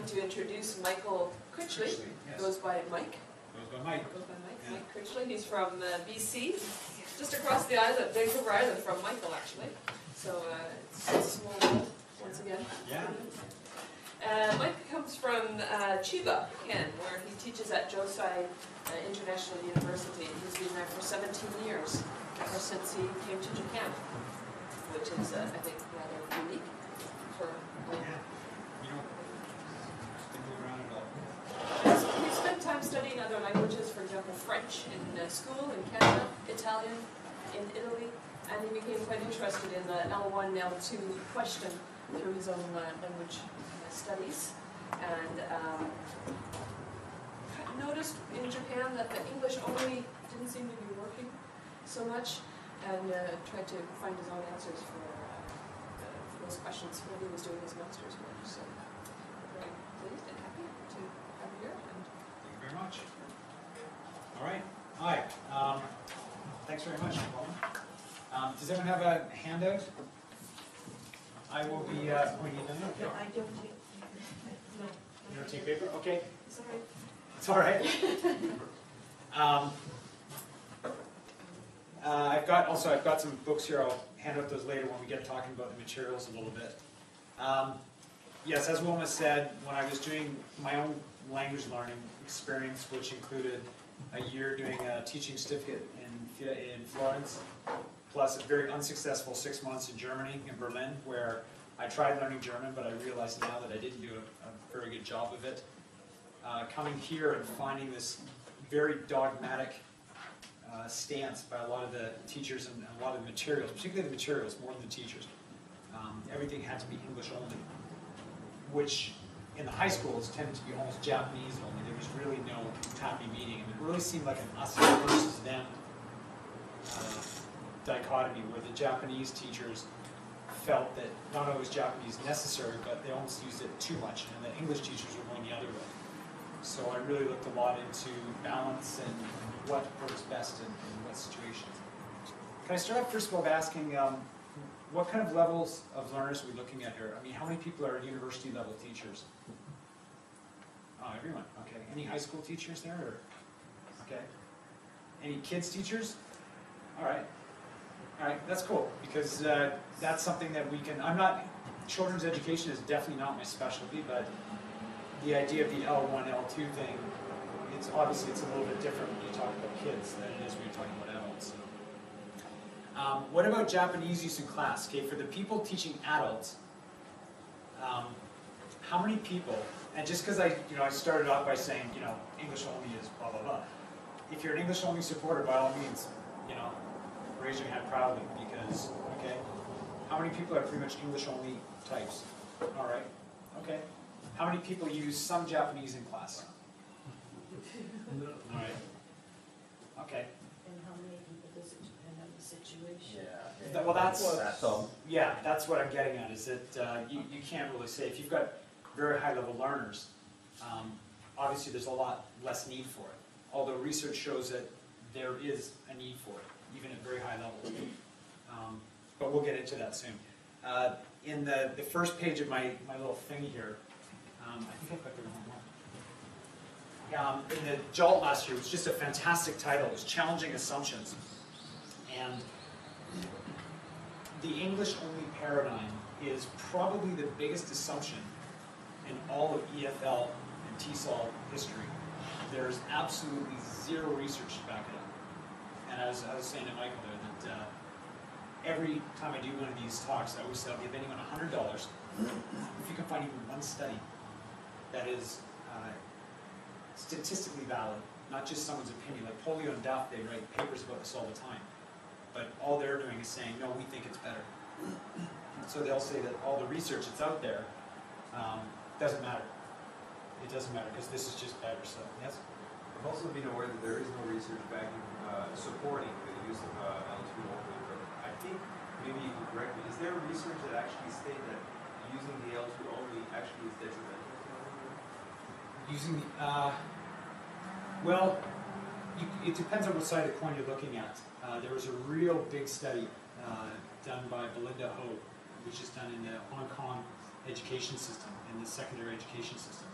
happy to introduce Michael Critchley. Yes. Goes by Mike. Goes by Mike. Goes by Mike. Yeah. Mike Critchley. He's from BC, just across the island, Vancouver Island from Michael, actually. So it's a small world once again. Yeah. Mike comes from Chiba, Japan, where he teaches at Josai International University. He's been there for 17 years, ever since he came to Japan, which is, I think, rather unique for Mike. Yeah. You know, didn't move around at all. He spent time studying other languages, for example, French in school in Canada, Italian in Italy, and he became quite interested in the L1, L2 question through his own language studies. And noticed in Japan that the English only didn't seem to be working so much, and tried to find his own answers for those questions when he was doing his master's work. So very pleased and happy to have you here. And Thank you very much. All right. Hi. Thanks very much, Paul. Does everyone have a handout? I will be pointing it down. No, I don't take. No. You don't take paper? Okay. sorry. It's all right. I've got some books here. I'll hand out those later when we get talking about the materials a little bit. Yes, as Wilma said, when I was doing my own language learning experience, which included a year doing a teaching certificate in Florence, plus a very unsuccessful 6 months in Germany, in Berlin, where I tried learning German, but I realized now that I didn't do a very good job of it. Coming here and finding this very dogmatic stance by a lot of the teachers and a lot of the materials, particularly the materials, more than the teachers. Everything had to be English only, which in the high schools tended to be almost Japanese only. There was really no happy medium. It really seemed like an us versus them dichotomy, where the Japanese teachers felt that not only was Japanese necessary, but they almost used it too much, and the English teachers were going the other way. So I really looked a lot into balance and what works best in what situations. Can I start off first of all by asking, what kind of levels of learners are we looking at here? I mean, how many people are university level teachers? Oh, everyone, okay. Any high school teachers there? Or? Okay. Any kids teachers? All right. All right, that's cool, because that's something that we can, children's education is definitely not my specialty, but the idea of the L1, L2 thing, it's a little bit different when you talk about kids than it is when you're talking about adults. So. What about Japanese use in class? Okay, for the people teaching adults, how many people, and just because I started off by saying, English only is blah, blah, blah. If you're an English only supporter, by all means, raise your hand proudly, because, okay, how many people are pretty much English only types? All right, okay. How many people use some Japanese in class? All right, okay. And how many people does it depend on the situation? Yeah. Well, that's what I'm getting at, is that you can't really say. If you've got very high level learners, obviously there's a lot less need for it. Although research shows that there is a need for it, even at very high levels. But we'll get into that soon. In the first page of my little thing here, I think I've got the wrong one. In the JALT last year, it was just a fantastic title. It was Challenging Assumptions. And the English-only paradigm is probably the biggest assumption in all of EFL and TESOL history. There's absolutely zero research to back it up. And as I was saying to Michael there, that every time I do one of these talks, I always say I'll give anyone $100 if you can find even one study that is statistically valid, not just someone's opinion. Like Polio and Duff, they write papers about this all the time. But all they're doing is saying, no, we think it's better. So they'll say that all the research that's out there doesn't matter. It doesn't matter because this is just better. So, yes? I've also been aware that there is no research backing supporting the use of L2 only, but I think, maybe you can correct me, is there research that actually state that using the L2 only actually is detrimental to learning? Using the, well, it depends on what side of the coin you're looking at. There was a real big study done by Belinda Ho, which is done in Hong Kong education system, in the secondary education system.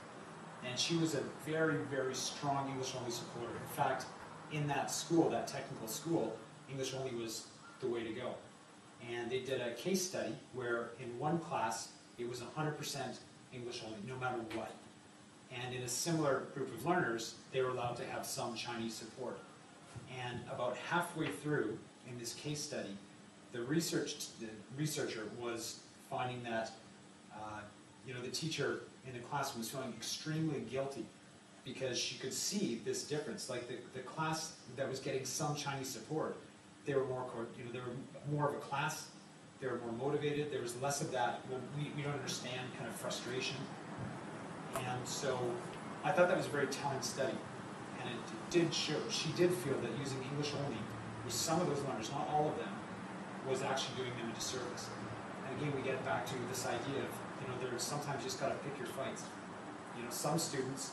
And she was a very, very strong English-only supporter. In fact, in that school, that technical school, English only was the way to go. And they did a case study where in one class, it was 100% English only, no matter what. And in a similar group of learners, they were allowed to have some Chinese support. And about halfway through in this case study, the researcher was finding that the teacher in the classroom was feeling extremely guilty because she could see this difference. Like the class that was getting some Chinese support, they were more, they were more of a class. They were more motivated. There was less of that, well, we don't understand kind of frustration. And so I thought that was a very telling study. And it did show, she did feel that using English only with some of those learners, not all of them, was actually doing them a disservice. And again, we get back to this idea of, there's sometimes you just got to pick your fights. Some students,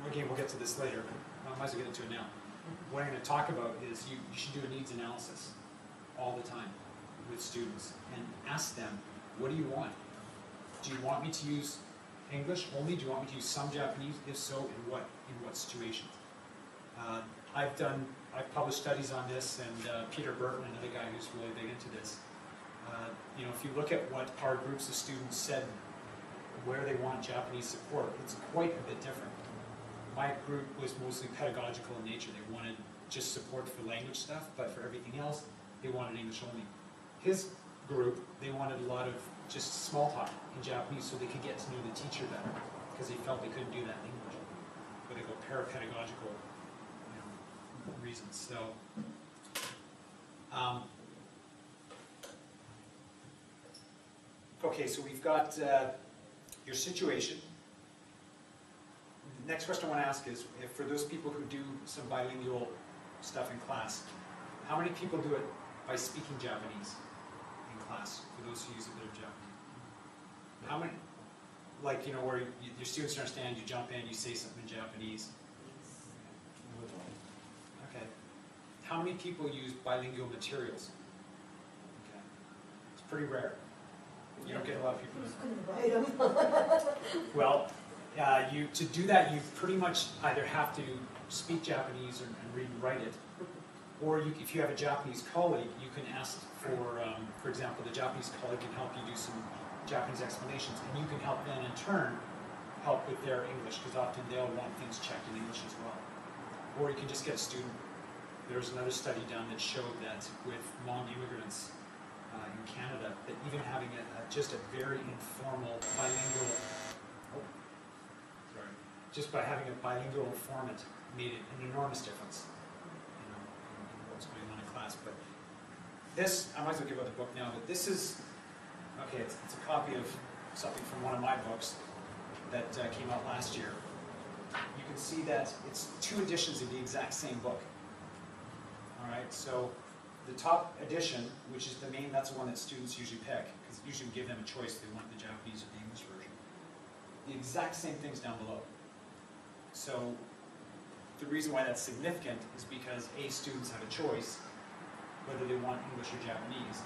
again, we'll get to this later, but I might as well get into it now. What I'm going to talk about is you should do a needs analysis all the time with students and ask them, what do you want? Do you want me to use English only? Do you want me to use some Japanese? If so, in what situations? I've published studies on this, and Peter Burton, another guy who's really big into this. If you look at what our groups of students said, where they want Japanese support, it's quite a bit different. My group was mostly pedagogical in nature. They wanted just support for language stuff, but for everything else, they wanted English only. His group, they wanted a lot of just small talk in Japanese so they could get to know the teacher better, because they felt they couldn't do that in English. But they go parapedagogical reasons. So, okay, so we've got your situation. The next question I want to ask is, if for those people who do some bilingual stuff in class, how many people do it by speaking Japanese in class, for those who use a bit of Japanese? How many, where your students understand, you jump in, you say something in Japanese? Okay. How many people use bilingual materials? Okay. It's pretty rare. You don't get a lot of people. Who's going to write them? Well, to do that, you pretty much either have to speak Japanese and read and write it, or if you have a Japanese colleague, you can ask for example, the Japanese colleague can help you do some Japanese explanations, and you can help then in turn help with their English, because often they'll want things checked in English as well. Or you can just get a student. There was another study done that showed that with Hmong immigrants in Canada, that even having just a very informal bilingual, just by having a bilingual informant made an enormous difference, in what's going on in class. But this, I might as well give out the book now, but this is, okay, it's a copy of something from one of my books that came out last year. You can see that it's 2 editions of the exact same book. All right, so the top edition, which is the main, that's the one that students usually pick, because usually we give them a choice, they want the Japanese or the English version. The exact same things down below. So the reason why that's significant is because students have a choice whether they want English or Japanese.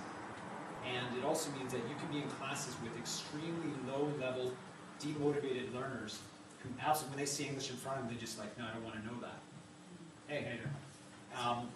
And it also means that you can be in classes with extremely low-level, demotivated learners who absolutely, when they see English in front of them, they're just like, no, I don't want to know that. Hey, how you doing?